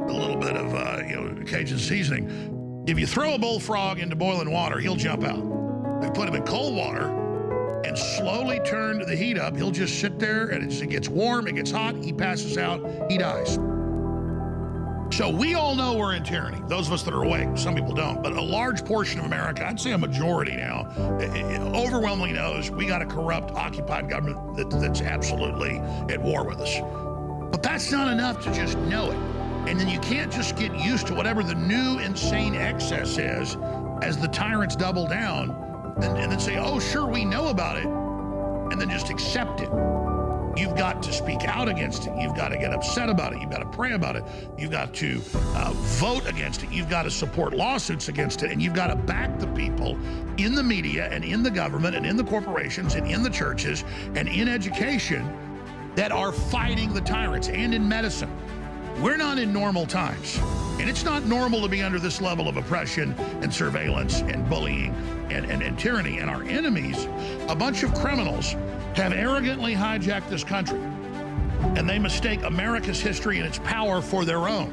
a little bit of Cajun seasoning. If you throw a bullfrog into boiling water, he'll jump out. If you put him in cold water and slowly turn the heat up, he'll just sit there, and it gets warm, it gets hot, he passes out, he dies. So we all know we're in tyranny, those of us that are awake. Some people don't, but a large portion of America, I'd say a majority now, overwhelmingly knows we got a corrupt, occupied government that's absolutely at war with us. But that's not enough to just know it. And then you can't just get used to whatever the new insane excess is as the tyrants double down and then say, oh, sure, we know about it, and then just accept it. You've got to speak out against it. You've got to get upset about it. You've got to pray about it. You've got to vote against it. You've got to support lawsuits against it. And you've got to back the people in the media and in the government and in the corporations and in the churches and in education that are fighting the tyrants, and in medicine. We're not in normal times. And it's not normal to be under this level of oppression and surveillance and bullying and tyranny. And our enemies, a bunch of criminals, have arrogantly hijacked this country. And they mistake America's history and its power for their own.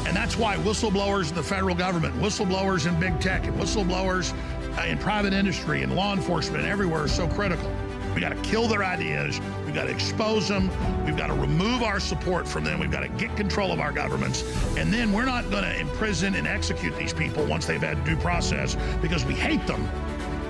And that's why whistleblowers in the federal government, whistleblowers in big tech, and whistleblowers in private industry and law enforcement and everywhere are so critical. We got to kill their ideas. We've got to expose them. We've got to remove our support from them. We've got to get control of our governments. And then we're not going to imprison and execute these people once they've had due process because we hate them.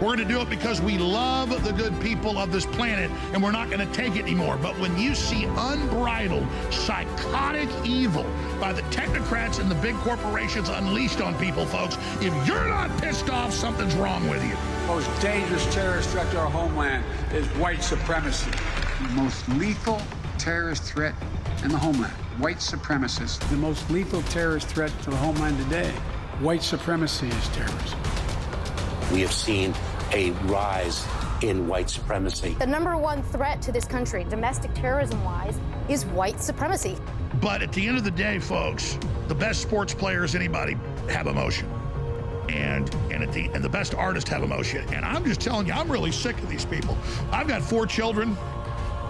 We're going to do it because we love the good people of this planet, and we're not going to take it anymore. But when you see unbridled, psychotic evil by the technocrats and the big corporations unleashed on people, folks, if you're not pissed off, something's wrong with you. The most dangerous terrorist threat to our homeland is white supremacy. The most lethal terrorist threat in the homeland, white supremacists. The most lethal terrorist threat to the homeland today, white supremacy is terrorism. We have seen a rise in white supremacy. The number one threat to this country, domestic terrorism-wise, is white supremacy. But at the end of the day, folks, the best sports players, anybody, have emotion. And the best artists have emotion. And I'm just telling you, I'm really sick of these people. I've got 4 children,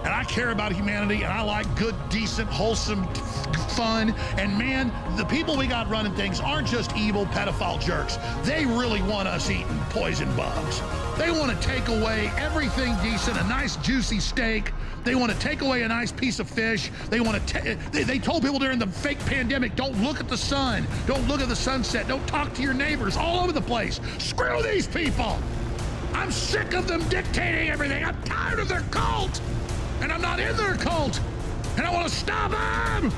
and I care about humanity, and I like good, decent, wholesome fun. And man, the people we got running things aren't just evil pedophile jerks. They really want us eating poison bugs. They want to take away everything decent, a nice juicy steak. They want to take away a nice piece of fish. They want to. They told people during the fake pandemic, don't look at the sun, don't look at the sunset, don't talk to your neighbors, all over the place. Screw these people. I'm sick of them dictating everything. I'm tired of their cult, and I'm not in their cult, and I want to stop them.